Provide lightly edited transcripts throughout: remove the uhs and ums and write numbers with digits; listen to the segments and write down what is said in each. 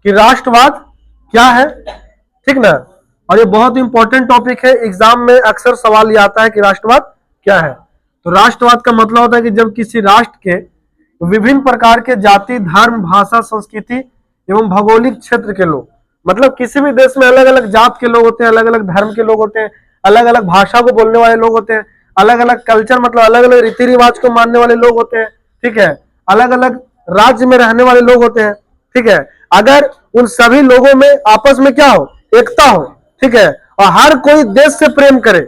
कि राष्ट्रवाद क्या है, ठीक ना। और ये बहुत इंपॉर्टेंट टॉपिक है, एग्जाम में अक्सर सवाल ये आता है कि राष्ट्रवाद क्या है। तो राष्ट्रवाद का मतलब होता है कि जब किसी राष्ट्र के विभिन्न प्रकार के जाति, धर्म, भाषा, संस्कृति एवं भौगोलिक क्षेत्र के लोग, मतलब किसी भी देश में अलग अलग जात के लोग होते हैं, अलग अलग धर्म के लोग होते हैं, अलग अलग भाषा को बोलने वाले लोग होते हैं, अलग अलग कल्चर मतलब अलग अलग रीति रिवाज को मानने वाले लोग होते हैं, ठीक है, अलग अलग राज्य में रहने वाले लोग होते हैं, ठीक है। अगर उन सभी लोगों में आपस में क्या हो, एकता हो, ठीक है, और हर कोई देश से प्रेम करे,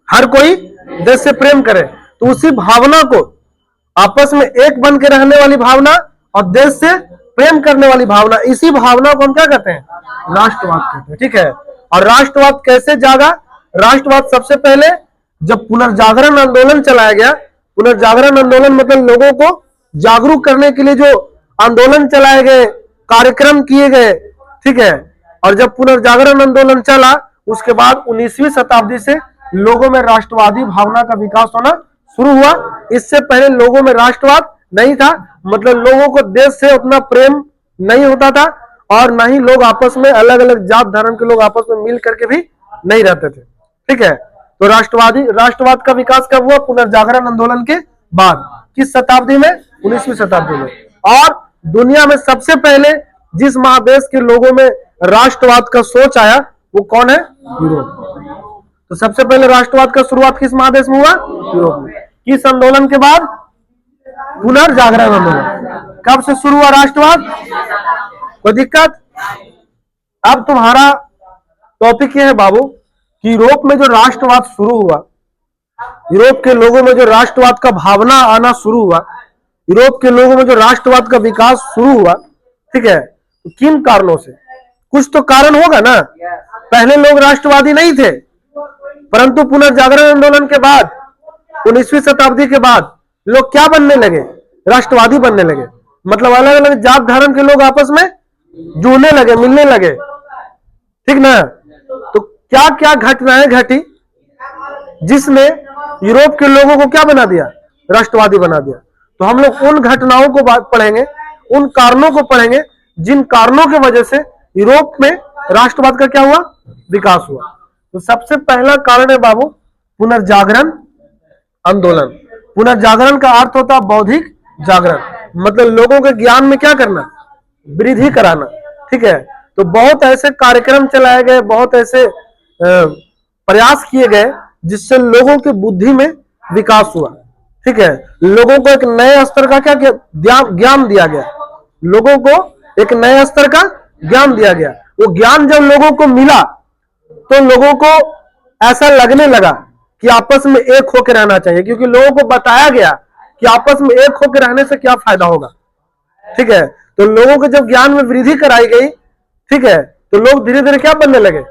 हर कोई देश से प्रेम करे, तो उसी भावना को, आपस में एक बन के रहने वाली भावना और देश से प्रेम करने वाली भावना, इसी भावना को हम क्या कहते हैं, राष्ट्रवाद कहते हैं, ठीक है। और राष्ट्रवाद कैसे जागा? राष्ट्रवाद सबसे पहले जब पुनर्जागरण आंदोलन चलाया गया, पुनर्जागरण आंदोलन मतलब लोगों को जागरूक करने के लिए जो आंदोलन चलाए गए, कार्यक्रम किए गए, ठीक है। और जब पुनर्जागरण आंदोलन चला, उसके बाद 19वीं शताब्दी से लोगों में राष्ट्रवादी भावना का विकास होना शुरू हुआ। इससे पहले लोगों में राष्ट्रवाद नहीं था, मतलब लोगों को देश से उतना प्रेम नहीं होता था, और ना ही लोग आपस में, अलग अलग जात धर्म के लोग आपस में मिल करके भी नहीं रहते थे, ठीक है। तो राष्ट्रवाद का विकास कब हुआ? पुनर्जागरण आंदोलन के बाद। किस शताब्दी में? 19वीं शताब्दी में। और दुनिया में सबसे पहले जिस महादेश के लोगों में राष्ट्रवाद का सोच आया वो कौन है? यूरोप। तो सबसे पहले राष्ट्रवाद का शुरुआत किस महादेश में हुआ? यूरोप में। किस आंदोलन के बाद? पुनर्जागरण आंदोलन। कब से शुरू हुआ राष्ट्रवाद? कोई दिक्कत? अब तुम्हारा टॉपिक यह है बाबू कि यूरोप में जो राष्ट्रवाद शुरू हुआ, यूरोप के लोगों में जो राष्ट्रवाद का भावना आना शुरू हुआ, यूरोप के लोगों में जो राष्ट्रवाद का विकास शुरू हुआ, ठीक है, तो किन कारणों से? कुछ तो कारण होगा ना। पहले लोग राष्ट्रवादी नहीं थे, परंतु पुनर्जागरण आंदोलन के बाद, 19वीं शताब्दी के बाद लोग क्या बनने लगे? राष्ट्रवादी बनने लगे। मतलब अलग अलग जात धर्म के लोग आपस में जुड़ने लगे, मिलने लगे, ठीक ना। तो क्या क्या घटनाएं घटी जिसने यूरोप के लोगों को क्या बना दिया? राष्ट्रवादी बना दिया। तो हम लोग उन घटनाओं को पढ़ेंगे, उन कारणों को पढ़ेंगे जिन कारणों की वजह से यूरोप में राष्ट्रवाद का क्या हुआ? विकास हुआ। तो सबसे पहला कारण है बाबू पुनर्जागरण आंदोलन। पुनर्जागरण का अर्थ होता है बौद्धिक जागरण, मतलब लोगों के ज्ञान में क्या करना? वृद्धि कराना, ठीक है। तो बहुत ऐसे कार्यक्रम चलाए गए, बहुत ऐसे प्रयास किए गए जिससे लोगों की बुद्धि में विकास हुआ, ठीक है। लोगों को एक नए स्तर का क्या ज्ञान दिया गया, लोगों को एक नए स्तर का ज्ञान दिया गया। वो ज्ञान जब लोगों को मिला तो लोगों को ऐसा लगने लगा कि आपस में एक होकर रहना चाहिए, क्योंकि लोगों को बताया गया कि आपस में एक होकर रहने से क्या फायदा होगा, ठीक है। तो लोगों को जब ज्ञान में वृद्धि कराई गई, ठीक है, तो लोग धीरे धीरे क्या बनने लगे?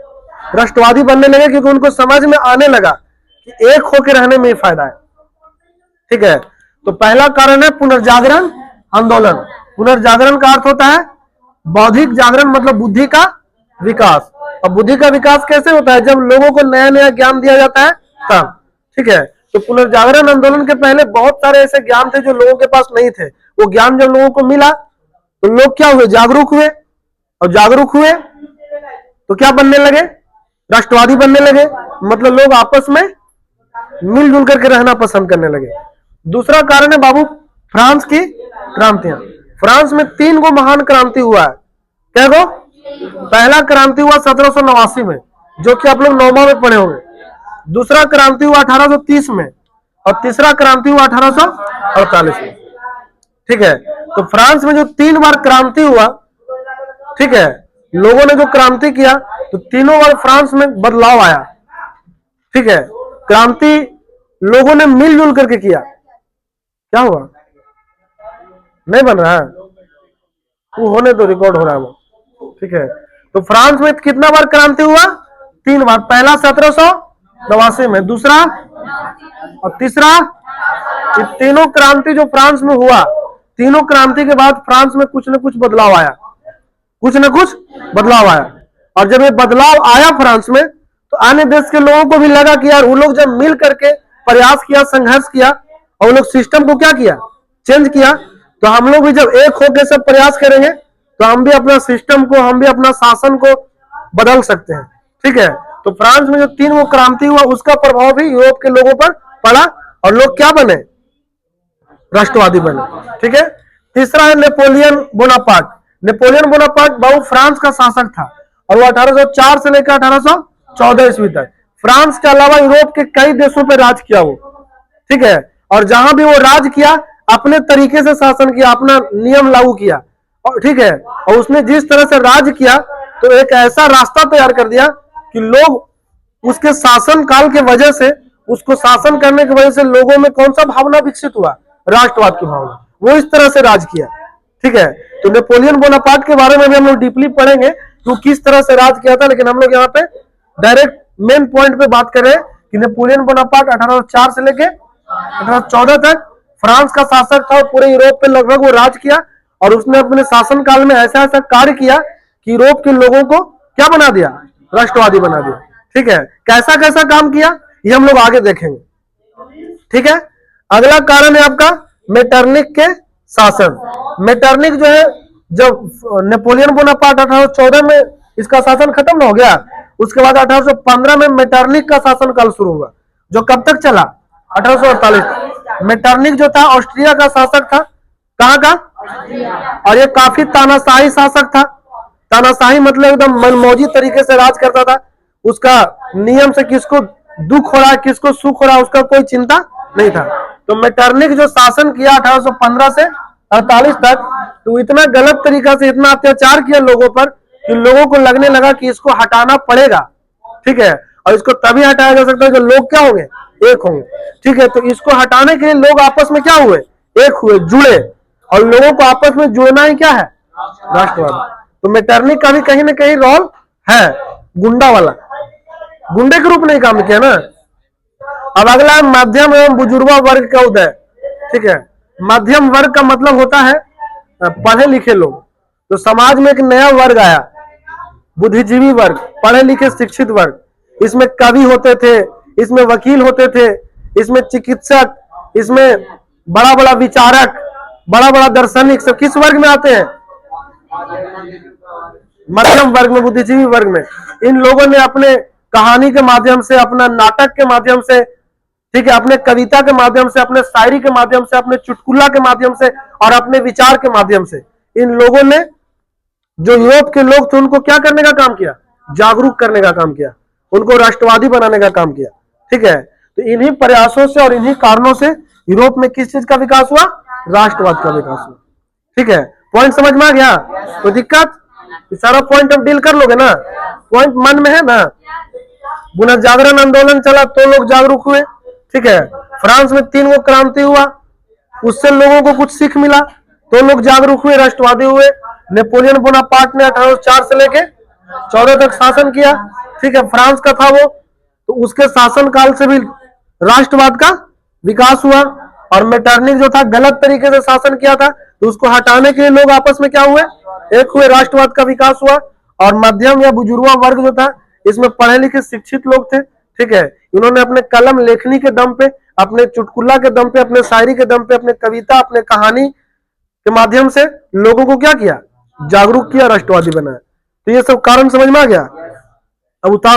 राष्ट्रवादी बनने लगे, क्योंकि उनको समझ में आने लगा कि एक होकर रहने में ही फायदा है, ठीक है। तो पहला कारण है पुनर्जागरण आंदोलन। पुनर्जागरण का अर्थ होता है बौद्धिक जागरण, मतलब बुद्धि का विकास। और बुद्धि का विकास कैसे होता है? जब लोगों को नया नया ज्ञान दिया जाता है तब, ठीक है। तो पुनर्जागरण आंदोलन के पहले बहुत सारे ऐसे ज्ञान थे जो लोगों के पास नहीं थे। वो ज्ञान जब लोगों को मिला तो लोग क्या हुए? जागरूक हुए, और जागरूक हुए तो क्या बनने लगे? राष्ट्रवादी बनने लगे, मतलब लोग आपस में मिलजुल करके रहना पसंद करने लगे। दूसरा कारण है बाबू फ्रांस की क्रांतियां। फ्रांस में 3 गो महान क्रांति हुआ है। क्या गो? पहला क्रांति हुआ 1789 में, जो कि आप लोग 9वां में पढ़े होंगे। दूसरा क्रांति हुआ 1830 में, और तीसरा क्रांति हुआ 1848 में, ठीक है। तो फ्रांस में जो 3 बार क्रांति हुआ, ठीक है, लोगों ने जो क्रांति किया तो तीनों बार फ्रांस में बदलाव आया, ठीक है। क्रांति लोगों ने मिलजुल करके किया। क्या हुआ? नहीं बन रहा है वो, होने तो रिकॉर्ड हो रहा है वो, ठीक है। तो फ्रांस में कितना बार क्रांति हुआ? 3 बार। पहला 1789 में, दूसरा और तीसरा। ये तीनों क्रांति जो फ्रांस में हुआ, तीनों क्रांति के बाद फ्रांस में कुछ न कुछ बदलाव आया, कुछ न कुछ बदलाव आया। और जब ये बदलाव आया फ्रांस में, तो अन्य देश के लोगों को भी लगा कि यार वो लोग जब मिल करके प्रयास किया, संघर्ष किया, और वो लोग सिस्टम को क्या किया? चेंज किया, तो हम लोग भी जब एक होकर सब प्रयास करेंगे तो हम भी अपना सिस्टम को, हम भी अपना शासन को बदल सकते हैं। ठीक है, तो फ्रांस में जो 3 वो क्रांति हुआ उसका प्रभाव भी यूरोप के लोगों पर पड़ा और लोग क्या बने, राष्ट्रवादी बने। ठीक है, तीसरा है नेपोलियन बोनापार्ट। नेपोलियन बोनापार्ट बहु फ्रांस का शासक था और वो 1804 से लेकर 1814 ईस्वी तक फ्रांस के अलावा यूरोप के कई देशों पर राज किया वो। ठीक है, और जहां भी वो राज किया अपने तरीके से शासन किया, अपना नियम लागू किया। और ठीक है, और उसने जिस तरह से राज किया तो एक ऐसा रास्ता तैयार कर दिया कि लोग उसके शासन काल के वजह से, उसको शासन करने की वजह से लोगों में कौन सा भावना विकसित हुआ, राष्ट्रवाद की भावना। वो इस तरह से राज किया। ठीक है, तो नेपोलियन बोनापार्ट के बारे में भी हम लोग डीपली पढ़ेंगे कि वो किस तरह से राज किया था, लेकिन हम लोग यहाँ पे डायरेक्ट मेन पॉइंट पे बात कर रहे हैं कि नेपोलियन बोनापार्ट 1804 से लेके 1814 तक फ्रांस का शासक था और पूरे यूरोप पे लगभग वो राज किया और उसने अपने शासन काल में ऐसा ऐसा कार्य किया कि यूरोप के लोगों को क्या बना दिया, राष्ट्रवादी बना दिया। ठीक है, कैसा कैसा काम किया ये हम लोग आगे देखेंगे। ठीक है, अगला कारण है आपका मेटरनिक के शासन। मेटरनिक जो है, जब नेपोलियन बोनापार्ट 1814 में इसका शासन खत्म हो गया, उसके बाद 1815 में मेटरनिक का शासन काल शुरू हुआ जो कब तक चला, 1848। मेटरनिक जो था ऑस्ट्रिया का शासक था। कहां का, और ये काफी तानाशाही शासक था। तानाशाही मतलब एकदम मनमौजी तरीके से राज करता था। उसका नियम से किसको दुख हो रहा है, किसको सुख हो रहा है, उसका कोई चिंता नहीं था। तो मेटरनिक जो शासन किया 1815 से 48 तक, तो इतना गलत तरीका से इतना अत्याचार किया लोगों पर कि लोगों को लगने लगा कि इसको हटाना पड़ेगा। ठीक है, और इसको तभी हटाया जा सकता है जो लोग क्या होंगे, एक होंगे। ठीक है, तो इसको हटाने के लिए लोग आपस में क्या हुए, एक हुए, जुड़े, और लोगों को आपस में जुड़ना ही क्या है, राष्ट्रवाद। तो मेटरनिक का भी कहीं ना कहीं रोल है, गुंडा वाला, गुंडे के रूप में काम किया ना। अब अगला है मध्यम एवं बुजुर्ग वर्ग का उदय। ठीक है, मध्यम वर्ग का मतलब होता है पढ़े लिखे लोग। तो समाज में एक नया वर्ग आया, बुद्धिजीवी वर्ग, पढ़े लिखे शिक्षित वर्ग। इसमें कवि होते थे, इसमें वकील होते थे, इसमें चिकित्सक, इसमें बड़ा बड़ा विचारक, बड़ा बड़ा दार्शनिक, सब किस वर्ग में आते हैं, मध्यम वर्ग में, बुद्धिजीवी वर्ग में। इन लोगों ने अपने कहानी के माध्यम से, अपना नाटक के माध्यम से, ठीक है, अपने कविता के माध्यम से, अपने शायरी के माध्यम से, अपने चुटकुला के माध्यम से और अपने विचार के माध्यम से इन लोगों ने जो यूरोप के लोग थे उनको क्या करने का काम किया, जागरूक करने का काम किया, उनको राष्ट्रवादी बनाने का काम किया। ठीक है, तो इन्हीं प्रयासों से और इन्हीं कारणों से यूरोप में किस चीज का विकास हुआ, राष्ट्रवाद का विकास हुआ। ठीक है, पॉइंट समझ में आ गया, कोई दिक्कत, सारा पॉइंट अब डील कर लोगे ना, पॉइंट मन में है ना। पुनर्जागरण आंदोलन चला तो लोग जागरूक हुए। ठीक है, फ्रांस में 3 वो क्रांति हुआ, उससे लोगों को कुछ सीख मिला तो लोग जागरूक हुए, राष्ट्रवादी हुए। नेपोलियन बोनापार्ट ने 1804 से लेके 14 तक शासन किया। ठीक है, फ्रांस का था वो, तो उसके शासन काल से भी राष्ट्रवाद का विकास हुआ। और मेटरनिक जो था गलत तरीके से शासन किया था, तो उसको हटाने के लिए लोग आपस में क्या हुए, एक हुए, राष्ट्रवाद का विकास हुआ। और मध्यम या बुजुर्गा वर्ग जो था, इसमें पढ़े लिखे शिक्षित लोग थे। ठीक है, इन्होंने अपने कलम लेखनी के दम पे, अपने चुटकुला के दम पे, अपने शायरी के दम पे, अपने कविता, अपने कहानी के माध्यम से लोगों को क्या किया, जागरूक किया, राष्ट्रवादी बनाया। तो ये सब कारण समझ में आ गया। अब उतार